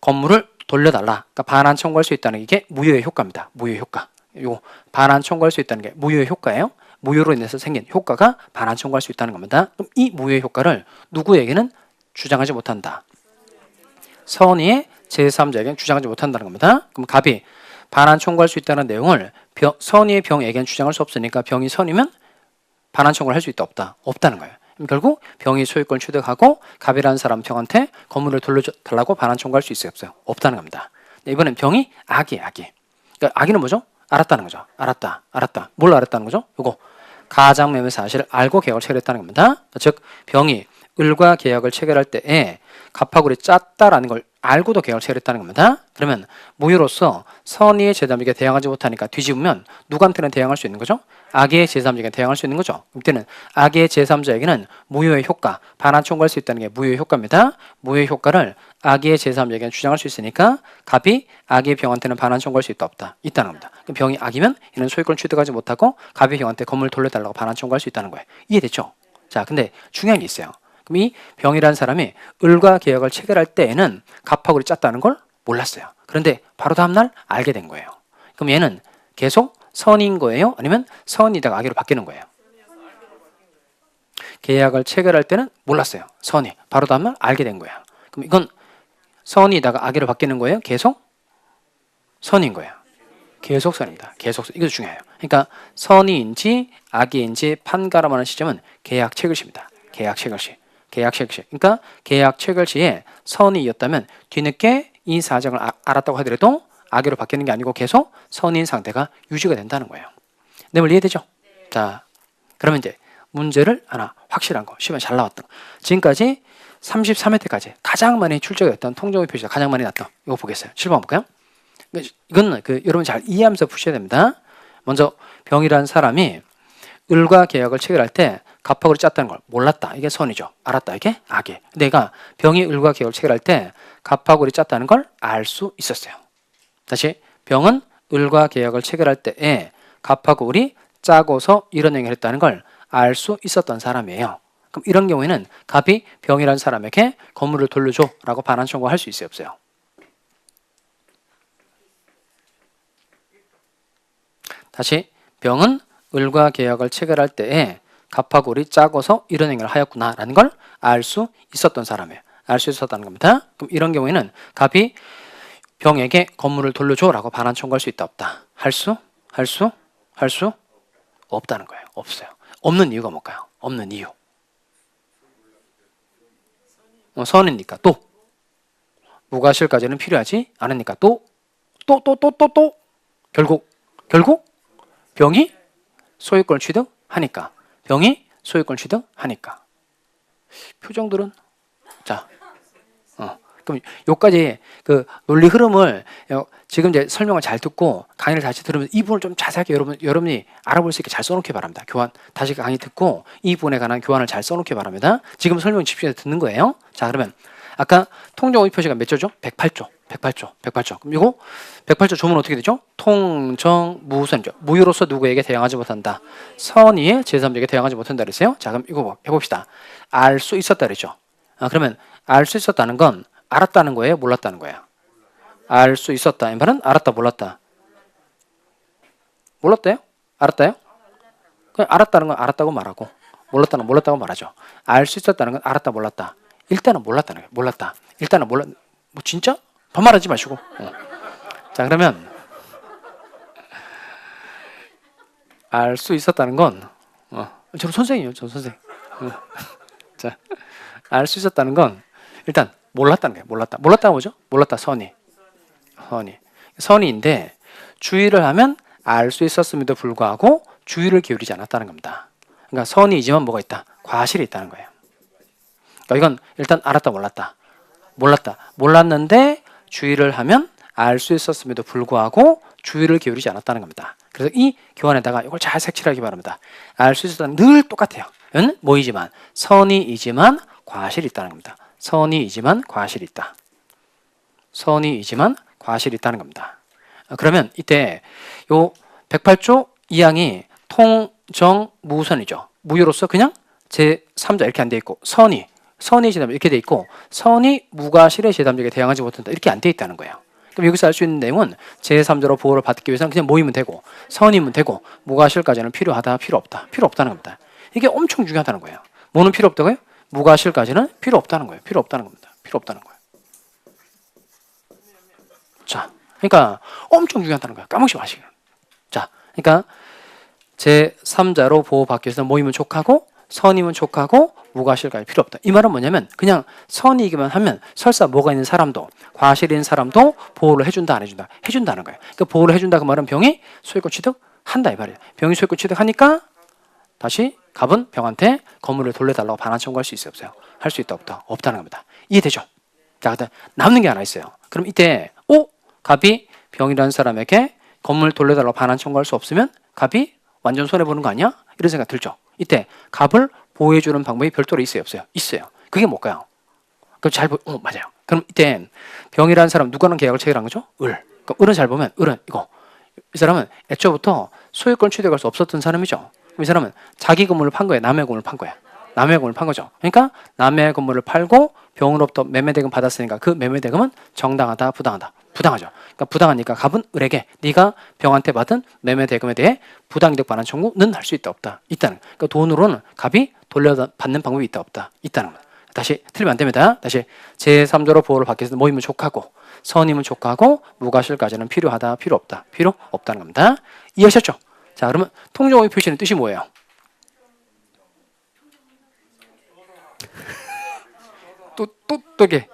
건물을 돌려달라. 그러니까 반환 청구할 수 있다는 게 무효의 효과입니다. 무효의 효과. 요 반환 청구할 수 있다는 게 무효의 효과예요. 무효로 인해서 생긴 효과가 반환 청구할 수 있다는 겁니다. 그럼 이 무효의 효과를 누구에게는 주장하지 못한다. 선의의 제3자에게는 주장하지 못한다는 겁니다. 그럼 갑이 반환 청구할 수 있다는 내용을 선의의 병에게는 주장할 수 없으니까 병이 선이면 반환 청구를 할 수 있다 없다? 없다는 거예요. 그럼 결국 병이 소유권 취득하고 갑이라는 사람 병한테 건물을 돌려달라고 반환 청구할 수 있어요 없어요? 없다는 겁니다. 이번엔 병이 악이에요. 악이. 그러니까 악이는 뭐죠? 알았다는 거죠. 알았다. 뭘 알았다는 거죠? 요거 가장매매 사실을 알고 계약을 체결했다는 겁니다. 즉 병이 을과 계약을 체결할 때에 갑하고 짰다라는 걸 알고도 계약을 체결했다는 겁니다. 그러면 무효로서 선의의 제3자에게 대항하지 못하니까 뒤집으면 누구한테는 대항할 수 있는 거죠? 악의 제3자에게 대항할 수 있는 거죠. 그때는 악의 제3자에게는 무효의 효과, 반환 청구할 수 있다는 게 무효의 효과입니다. 무효의 효과를 악의 제3자에게는 주장할 수 있으니까 갑이 악의 병한테는 반환 청구할 수 있다 없다? 있다는 겁니다. 그럼 병이 악이면 이는 소유권을 취득하지 못하고 갑이 병한테 건물을 돌려달라고 반환 청구할 수 있다는 거예요. 이해됐죠? 자, 근데 중요한 게 있어요. 그럼 이 병이라는 사람이 을과 계약을 체결할 때에는 갑하고 짰다는 걸 몰랐어요. 그런데 바로 다음날 알게 된 거예요. 그럼 얘는 계속 선인 거예요? 아니면 선이다가 악으로 바뀌는 거예요? 계약을 체결할 때는 몰랐어요. 선이. 바로 다음날 알게 된 거예요. 그럼 이건 선이다가 악으로 바뀌는 거예요? 계속 선인 거예요. 계속 선입니다. 계속 선. 이것도 중요해요. 그러니까 선이인지 악이인지 판가름하는 시점은 계약 체결 시입니다. 계약 체결 시. 계약 체결 시. 그러니까 계약 체결 시에 선이었다면 뒤늦게 이 사정을 알았다고 하더라도 악으로 바뀌는 게 아니고 계속 선인 상태가 유지가 된다는 거예요. 내 말 이해되죠? 자, 그러면 이제 문제를 하나 확실한 거, 시험에 잘 나왔던 거. 지금까지 33회 때까지 가장 많이 출제가 됐던 통정의 표시가 가장 많이 났던 이거 보겠어요. 7번 볼까요? 이건 여러분 잘 이해하면서 푸셔야 됩니다. 먼저 병이라는 사람이 을과 계약을 체결할 때 갑하고 짰다는 걸 몰랐다. 이게 선이죠. 알았다. 이게 악이. 내가 병이 을과 계약을 체결할 때 갑하고 짰다는 걸 알 수 있었어요. 다시 병은 을과 계약을 체결할 때에 갑하고 을이 짜고서 이런 행위를 했다는 걸 알 수 있었던 사람이에요. 그럼 이런 경우에는 갑이 병이라는 사람에게 건물을 돌려줘라고 반환 청구할 수 있어요 없어요? 다시 병은 을과 계약을 체결할 때에 갑하고 을이 짜고서 이런 행위를 하였구나라는 걸 알 수 있었던 사람이에요. 알 수 있었다는 겁니다. 그럼 이런 경우에는 갑이 병에게 건물을 돌려줘라고 반환 청구할 수 있다 없다? 할 수 없다는 거예요. 없어요. 없는 이유가 뭘까요? 없는 이유. 선이니까 또 무과실까지는 필요하지 않으니까 또 결국 병이 소유권을 취득하니까 표정들은 자 그럼 요까지 그 논리 흐름을 지금 이제 설명을 잘 듣고 강의를 다시 들으면서 이 부분을 좀 자세하게 여러분이 알아볼 수 있게 잘 써놓기 바랍니다. 교환 다시 강의 듣고 이 부분에 관한 교환을 잘 써놓기 바랍니다. 지금 설명 집중해서 듣는 거예요. 자 그러면 아까 통정의 표시가 몇 조죠? 108조. 그럼 이거 108조 조문 어떻게 되죠? 통정무선이죠. 무효로서 누구에게 대항하지 못한다. 선의의 제3자에게 대항하지 못한다 그랬어요. 자 그럼 이거 해봅시다. 알 수 있었다 그랬죠. 그러면 알 수 있었다는 건 알았다는 거예요? 몰랐다는 거예요? 알 수 있었다. 이 말은 알았다, 몰랐다? 몰랐대요? 알았다요? 그냥 알았다는 건 알았다고 말하고 몰랐다는 건 몰랐다고 말하죠. 알 수 있었다는 건 알았다, 몰랐다? 일단은 몰랐다는 거예요. 몰랐다. 일단은 뭐 진짜? 반말하지 마시고. 자 그러면 알 수 있었다는 건 저는 선생이에요. 저는 선생. 자, 알 수 있었다는 건 일단 몰랐다는 거예요. 몰랐다가 뭐죠? 몰랐다. 선의인데 주의를 하면 알 수 있었음에도 불구하고 주의를 기울이지 않았다는 겁니다. 그러니까 선의이지만 뭐가 있다? 과실이 있다는 거예요. 그러니까 이건 일단 알았다, 몰랐는데 주의를 하면 알 수 있었음에도 불구하고 주의를 기울이지 않았다는 겁니다. 그래서 이 교환에다가 이걸 잘 색칠하기 바랍니다. 알 수 있었다는 늘 똑같아요. 은 뭐이지만 선의이지만 과실이 있다는 겁니다. 선의이지만 과실이 있다. 선의이지만 과실이 있다는 겁니다. 그러면 이때 요 108조 2항이 통정무선이죠. 무효로서 그냥 제3자 이렇게 안 돼 있고 선의 제담 이렇게 돼 있고 선의 무과실의 제담력에 대항하지 못한다 이렇게 안 돼 있다는 거예요. 그럼 여기서 알 수 있는 내용은 제3자로 보호를 받기 위해서는 그냥 모이면 되고 선의면 되고 무과실까지는 필요하다 필요 없다 필요 없다는 겁니다. 이게 엄청 중요하다는 거예요. 뭐는 필요 없다고요? 무과실까지는 필요 없다는 거예요. 필요 없다는 겁니다. 필요 없다는 거예요. 자, 그러니까 엄청 중요하다는 거예요. 까먹지 마시고. 자, 그러니까 제3자로 보호받기 위해서 모이면 족하고 선이면 족하고 무과실까지 필요 없다. 이 말은 뭐냐면 그냥 선이기만 하면 설사 뭐가 있는 사람도 과실인 사람도 보호를 해준다 안 해준다? 해준다는 거예요. 그 보호를 해준다 그 말은 병이 소유권 취득한다 이 말이에요. 병이 소유권 취득하니까 다시 갑은 병한테 건물을 돌려달라고 반환 청구할 수 있어요 없어요? 할 수 있다 없다? 없다는 겁니다. 이해되죠? 자, 그다음 남는 게 하나 있어요. 그럼 이때 갑이 병이라는 사람에게 건물 돌려달라고 반환 청구할 수 없으면 갑이 완전 손해보는 거 아니야? 이런 생각 들죠? 이때 갑을 보호해주는 방법이 별도로 있어요 없어요? 있어요. 그게 뭘까요? 그럼 맞아요. 그럼 이때 병이라는 사람 누구랑 계약을 체결한 거죠? 을. 그럼 을은 잘 보면 을은 이거 이 사람은 애초부터 소유권 취득할 수 없었던 사람이죠. 그럼 이 사람은 자기 건물을 판 거예요? 남의 건물을 판 거야? 남의 건물을 판 거죠. 그러니까 남의 건물을 팔고 병으로부터 매매대금 받았으니까 그 매매대금은 정당하다 부당하다? 부당하죠. 그러니까 부당하니까 갑은 을에게 네가 병한테 받은 매매대금에 대해 부당이득 반환 청구는 할 수 있다 없다? 있다는. 그러니까 돈으로는 갑이 돌려받는 방법이 있다 없다? 있다는 겁니다. 다시 틀리면 안 됩니다. 다시 제3자로 보호를 받기 위해서 모이면 족하고 선임은 족하고 무과실까지는 필요하다 필요 없다? 필요 없다는 겁니다. 이해하셨죠? 자, 그러면 통정호의 표시는 뜻이 뭐예요? 또 이게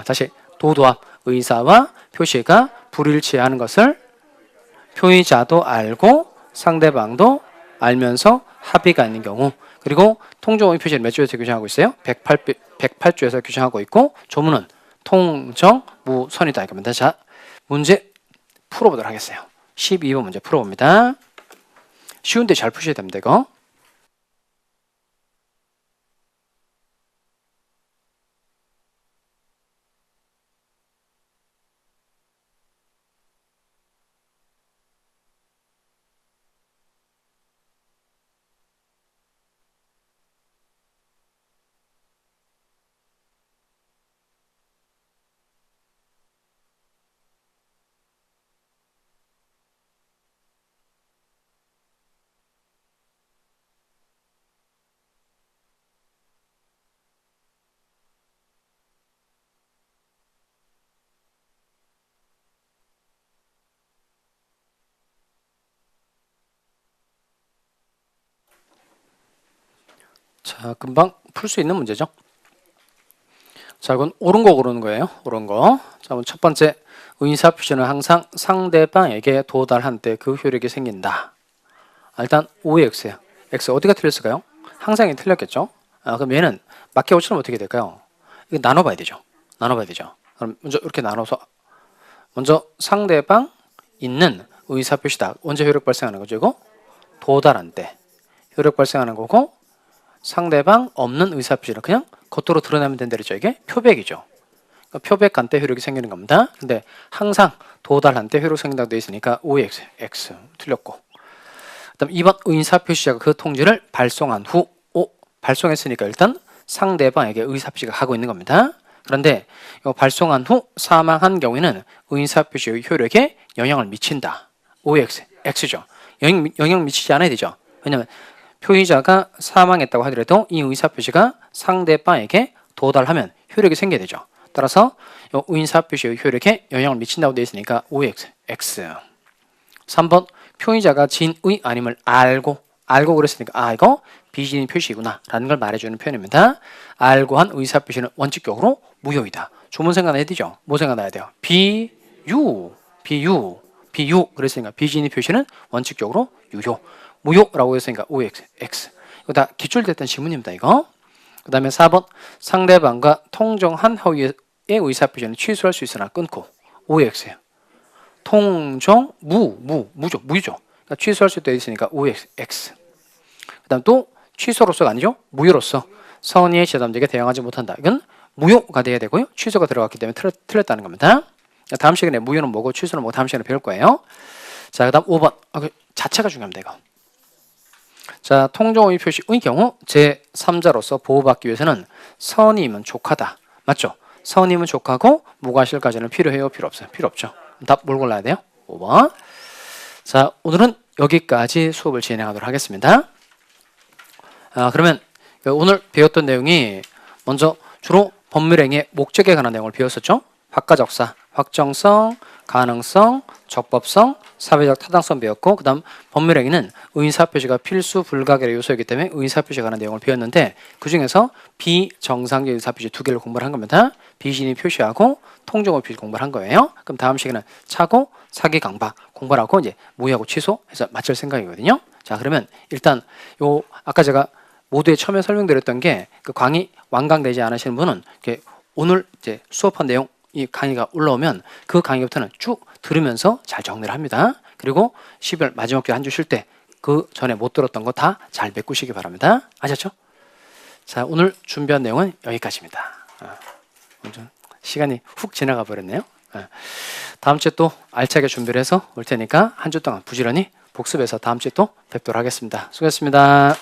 다시 도도합 의사와 표시가 불일치하는 것을 표의자도 알고 상대방도 알면서 합의가 있는 경우 그리고 통정호의 표시는 몇 조에서 규정하고 있어요? 108조에서 규정하고 있고 조문은 통정무선이다 이겁니다. 자, 문제 풀어보도록 하겠어요. 12번 문제 풀어봅니다. 쉬운데 잘 푸셔야 됩니다. 이거. 자, 금방 풀 수 있는 문제죠. 자, 이건 옳은 거 고르는 거예요. 옳은 거. 자, 그럼 첫 번째 의사 표시는 항상 상대방에게 도달한 때 그 효력이 생긴다. 일단 O의 X예요. X 어디가 틀렸을까요? 항상이 틀렸겠죠. 그럼 얘는 맞게 어떻게 될까요? 이거 나눠봐야 되죠. 그럼 먼저 이렇게 나눠서 먼저 상대방 있는 의사 표시다. 언제 효력 발생하는 거죠? 이거 도달한 때 효력 발생하는 거고 상대방 없는 의사 표시는 그냥 겉으로 드러내면 된다 그랬죠. 이게 표백이죠. 그러니까 표백한 때 효력이 생기는 겁니다. 근데 항상 도달한 때 효력 생긴다고 되어 있으니까 OX, X 틀렸고 그다음 2번 의사 표시자가 그 통지를 발송한 후 발송했으니까 일단 상대방에게 의사 표시가 가고 있는 겁니다. 그런데 이거 발송한 후 사망한 경우에는 의사 표시의 효력에 영향을 미친다. OX, X죠. 영향 미치지 않아야 되죠. 왜냐하면 표의자가 사망했다고 하더라도 이 의사 표시가 상대방에게 도달하면 효력이 생겨야 되죠. 따라서 의사 표시의 효력에 영향을 미친다고 되어 있으니까 OX, X. 3번 표의자가 진의 아님을 알고 그랬으니까 이거 비진의 표시구나 라는 걸 말해주는 표현입니다. 알고 한 의사 표시는 원칙적으로 무효이다. 조문 생각나야 되죠. 뭐 생각나야 돼요? 비유 그랬으니까 비진의 표시는 원칙적으로 유효. 무효라고 했으니까 OX, X. 이거 다 기출됐던 지문입니다. 이거. 그 다음에 4번 상대방과 통정한 허위의 의사 표시는 취소할 수 있으나 끊고 OX예요. 통정 무유죠. 그러니까 취소할 수 있다 있으니까 OX, X. 그 다음 또 취소로서가 아니죠. 무효로서 선의의 제담되게 대응하지 못한다. 이건 무효가 돼야 되고요. 취소가 들어갔기 때문에 틀렸다는 겁니다. 다음 시간에 무효는 뭐고 취소는 뭐고 다음 시간에 배울 거예요. 자, 그 다음 5번. 그 자체가 중요합니다. 이거. 자, 통정의 표시의 경우 제3자로서 보호받기 위해서는 선임은 족하다. 맞죠? 선임은 족하고 무과실까지는 필요해요? 필요 없어요? 필요 없죠. 답 뭘 골라야 돼요? 5번. 자, 오늘은 여기까지 수업을 진행하도록 하겠습니다. 그러면 오늘 배웠던 내용이 먼저 주로 법률행위의 목적에 관한 내용을 배웠었죠. 확가적사, 확정성, 가능성, 적법성, 사회적 타당성 배웠고 그 다음 법률행위는 의사표시가 필수 불가결의 요소이기 때문에 의사표시에 관한 내용을 배웠는데 그 중에서 비정상적 의사표시 2개를 공부를 한 겁니다. 비신의 표시하고 통정의 표시 공부를 한 거예요. 그럼 다음 시간에는 차고, 사기, 강박 공부를 하고 이제 무효하고 취소해서 맞출 생각이거든요. 자, 그러면 일단 요 아까 제가 모두에 처음에 설명드렸던 게 그 강의 완강되지 않으시는 분은 이렇게 오늘 이제 수업한 내용 이 강의가 올라오면 그 강의부터는 쭉 들으면서 잘 정리를 합니다. 그리고 12월 마지막 주에 한 주 쉴 때 그 전에 못 들었던 거 다 잘 메꾸시기 바랍니다. 아셨죠? 자, 오늘 준비한 내용은 여기까지입니다. 시간이 훅 지나가 버렸네요. 다음 주에 또 알차게 준비를 해서 올 테니까 한 주 동안 부지런히 복습해서 다음 주에 또 뵙도록 하겠습니다. 수고하셨습니다.